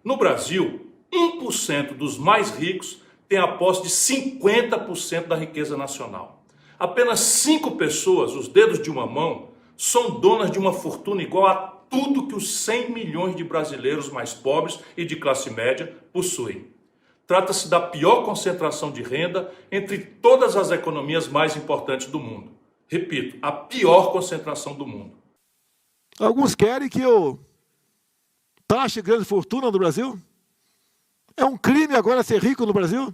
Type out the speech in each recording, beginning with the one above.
No Brasil, 1% dos mais ricos tem a posse de 50% da riqueza nacional. Apenas 5 pessoas, os dedos de uma mão, são donas de uma fortuna igual a tudo que os 100 milhões de brasileiros mais pobres e de classe média possuem. Trata-se da pior concentração de renda entre todas as economias mais importantes do mundo. Repito, a pior concentração do mundo. Alguns querem que eu taxe grande fortuna no Brasil. É um crime agora ser rico no Brasil.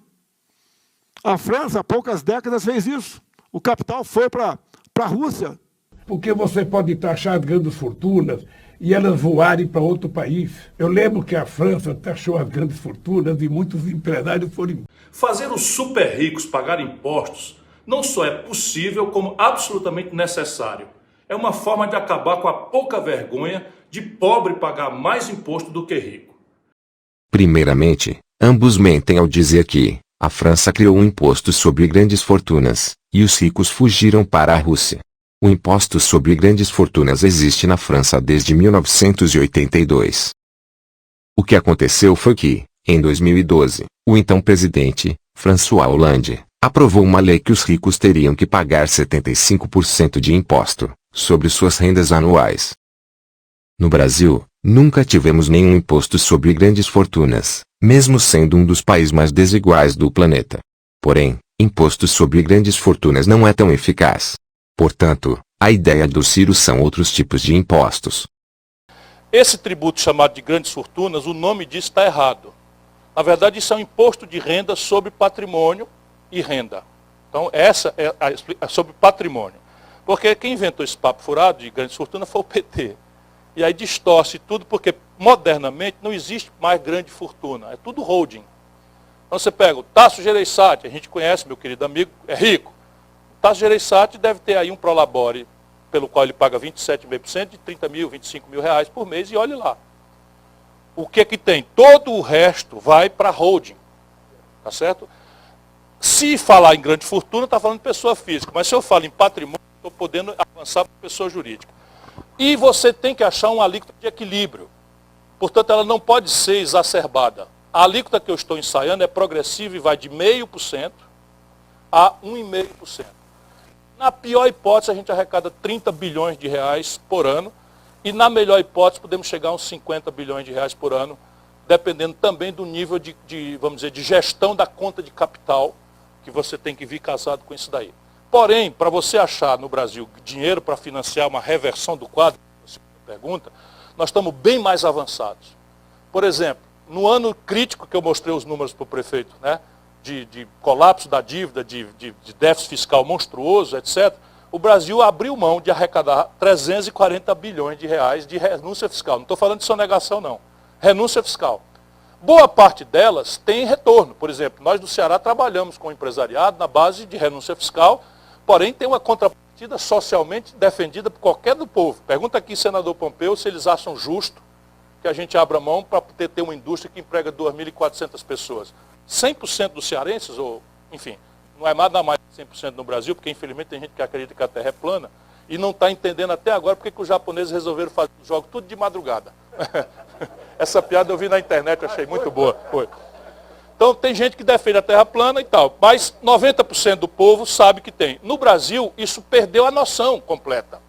A França, há poucas décadas, fez isso. O capital foi para a Rússia. Porque você pode taxar grandes fortunas e elas voarem para outro país. Eu lembro que a França taxou as grandes fortunas e muitos empresários foram... Fazer os super ricos pagar impostos não só é possível, como absolutamente necessário. É uma forma de acabar com a pouca vergonha de pobre pagar mais imposto do que rico. Primeiramente, ambos mentem ao dizer que a França criou um imposto sobre grandes fortunas, e os ricos fugiram para a Rússia. O imposto sobre grandes fortunas existe na França desde 1982. O que aconteceu foi que, em 2012, o então presidente, François Hollande, aprovou uma lei que os ricos teriam que pagar 75% de imposto sobre suas rendas anuais. No Brasil, nunca tivemos nenhum imposto sobre grandes fortunas, mesmo sendo um dos países mais desiguais do planeta. Porém, imposto sobre grandes fortunas não é tão eficaz. Portanto, a ideia do Ciro são outros tipos de impostos. Esse tributo chamado de grandes fortunas, o nome disso está errado. Na verdade, isso é um imposto de renda sobre patrimônio e renda. Então, essa é sobre patrimônio. Porque quem inventou esse papo furado de grandes fortunas foi o PT. E aí distorce tudo, porque modernamente não existe mais grande fortuna, é tudo holding. Então você pega o Tasso Gereissati, a gente conhece, meu querido amigo, é rico. O Tasso Gereissati deve ter aí um prolabore, pelo qual ele paga 27,5% de 30 mil, 25 mil reais por mês, e olhe lá. O que é que tem? Todo o resto vai para holding, tá certo? Se falar em grande fortuna, está falando de pessoa física, mas se eu falo em patrimônio, estou podendo avançar para pessoa jurídica. E você tem que achar uma alíquota de equilíbrio. Portanto, ela não pode ser exacerbada. A alíquota que eu estou ensaiando é progressiva e vai de 0,5% a 1,5%. Na pior hipótese, a gente arrecada 30 bilhões de reais por ano. E na melhor hipótese, podemos chegar a uns 50 bilhões de reais por ano, dependendo também do nível vamos dizer, de gestão da conta de capital, que você tem que vir casado com isso daí. Porém, para você achar no Brasil dinheiro para financiar uma reversão do quadro, você pergunta, nós estamos bem mais avançados. Por exemplo, no ano crítico que eu mostrei os números para o prefeito, né, de colapso da dívida, de déficit fiscal monstruoso, etc., o Brasil abriu mão de arrecadar 340 bilhões de reais de renúncia fiscal. Não estou falando de sonegação, não. Renúncia fiscal. Boa parte delas tem retorno. Por exemplo, nós do Ceará trabalhamos com o empresariado na base de renúncia fiscal, porém tem uma contrapartida socialmente defendida por qualquer do povo. Pergunta aqui, senador Pompeu, se eles acham justo que a gente abra mão para poder ter uma indústria que emprega 2.400 pessoas. 100% dos cearenses, ou enfim, não é nada mais de 100% no Brasil, porque infelizmente tem gente que acredita que a Terra é plana, e não está entendendo até agora porque que os japoneses resolveram fazer os jogos tudo de madrugada. Essa piada eu vi na internet, eu achei muito boa. Foi. Então tem gente que defende a Terra plana e tal, mas 90% do povo sabe que tem. No Brasil, isso perdeu a noção completa.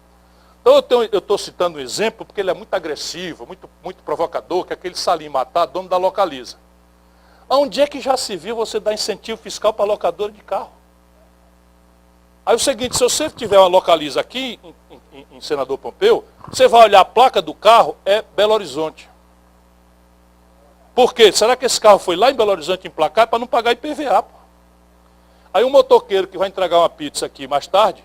Então eu estou citando um exemplo porque ele é muito agressivo, muito provocador, que é aquele Salim Matar, dono da Localiza. Onde é que já se viu você dar incentivo fiscal para locadora de carro? Aí é o seguinte, se você tiver uma Localiza aqui, em Senador Pompeu, você vai olhar a placa do carro, é Belo Horizonte. Por quê? Será que esse carro foi lá em Belo Horizonte emplacar para não pagar IPVA? Pô? Aí um motoqueiro que vai entregar uma pizza aqui mais tarde,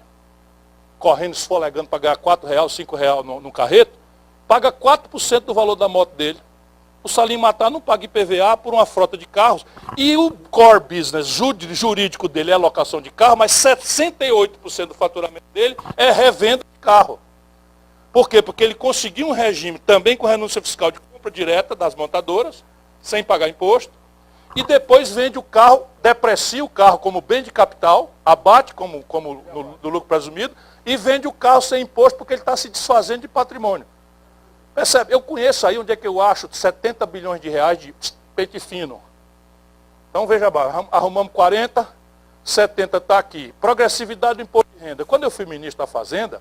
correndo, esfolegando para ganhar R$4, R$5 no carreto, paga 4% do valor da moto dele. O Salim Matar não paga IPVA por uma frota de carros. E o core business jurídico dele é a locação de carro, mas 68% do faturamento dele é revenda de carro. Por quê? Porque ele conseguiu um regime também com renúncia fiscal de compra direta das montadoras, sem pagar imposto, e depois vende o carro, deprecia o carro como bem de capital, abate como no lucro presumido, e vende o carro sem imposto porque ele está se desfazendo de patrimônio. Percebe? Eu conheço aí onde é que eu acho 70 bilhões de reais de pente fino. Então veja bem, arrumamos 40, 70 está aqui. Progressividade do imposto de renda. Quando eu fui ministro da Fazenda,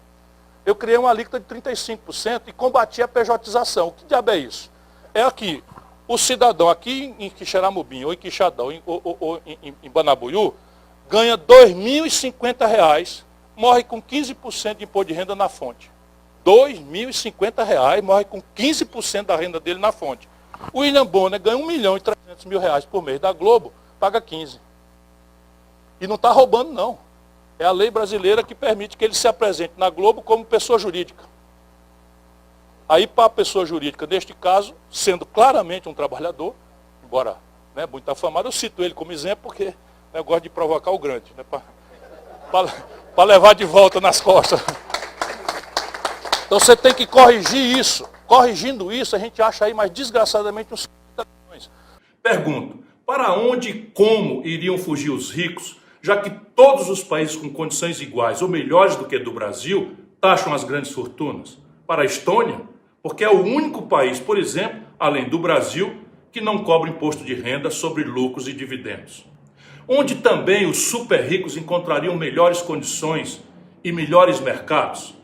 eu criei uma alíquota de 35% e combati a pejotização. O que diabo é isso? É aqui, o cidadão aqui em Quixeramobim, ou em Quixadão, ou em Banabuiú, ganha R$ 2.050, morre com 15% de imposto de renda na fonte. R$ 2.050, morre com 15% da renda dele na fonte. O William Bonner ganha R$ 1.300.000 por mês da Globo, paga 15%. E não está roubando, não. É a lei brasileira que permite que ele se apresente na Globo como pessoa jurídica. Aí, para a pessoa jurídica, neste caso, sendo claramente um trabalhador, embora muito afamado, eu cito ele como exemplo porque eu gosto de provocar o grande, para levar de volta nas costas. Então você tem que corrigir isso. Corrigindo isso, a gente acha aí mais desgraçadamente uns 50 milhões. Pergunto, para onde e como iriam fugir os ricos, já que todos os países com condições iguais ou melhores do que do Brasil taxam as grandes fortunas? Para a Estônia? Porque é o único país, por exemplo, além do Brasil, que não cobra imposto de renda sobre lucros e dividendos. Onde também os super ricos encontrariam melhores condições e melhores mercados?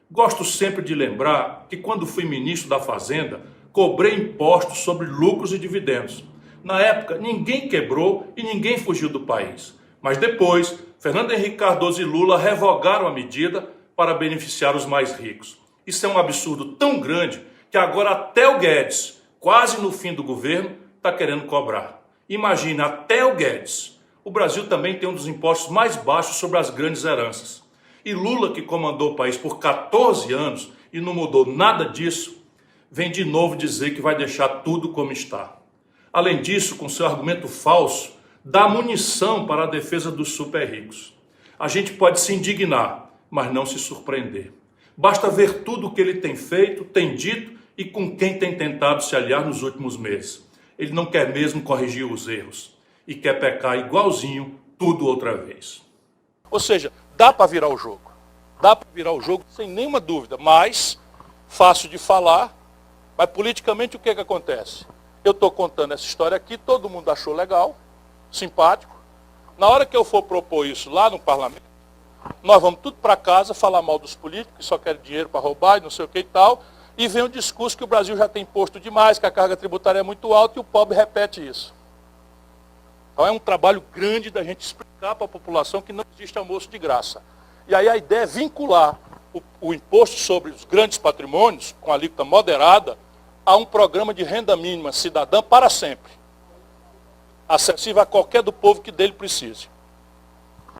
Gosto sempre de lembrar que quando fui ministro da Fazenda, cobrei impostos sobre lucros e dividendos. Na época, ninguém quebrou e ninguém fugiu do país. Mas depois, Fernando Henrique Cardoso e Lula revogaram a medida para beneficiar os mais ricos. Isso é um absurdo tão grande que agora até o Guedes, quase no fim do governo, está querendo cobrar. Imagina, até o Guedes. O Brasil também tem um dos impostos mais baixos sobre as grandes heranças. E Lula, que comandou o país por 14 anos e não mudou nada disso, vem de novo dizer que vai deixar tudo como está. Além disso, com seu argumento falso, dá munição para a defesa dos super ricos. A gente pode se indignar, mas não se surpreender. Basta ver tudo o que ele tem feito, tem dito e com quem tem tentado se aliar nos últimos meses. Ele não quer mesmo corrigir os erros e quer pecar igualzinho tudo outra vez. Ou seja, dá para virar o jogo. Dá para virar o jogo sem nenhuma dúvida, mas fácil de falar, mas politicamente o que acontece? Eu estou contando essa história aqui, todo mundo achou legal, simpático. Na hora que eu for propor isso lá no parlamento, nós vamos tudo para casa falar mal dos políticos, que só querem dinheiro para roubar e não sei o que e tal, e vem um discurso que o Brasil já tem imposto demais, que a carga tributária é muito alta e o pobre repete isso. Então é um trabalho grande da gente explicar para a população que não existe almoço de graça. E aí a ideia é vincular o imposto sobre os grandes patrimônios, com alíquota moderada, a um programa de renda mínima cidadã para sempre, acessível a qualquer do povo que dele precise.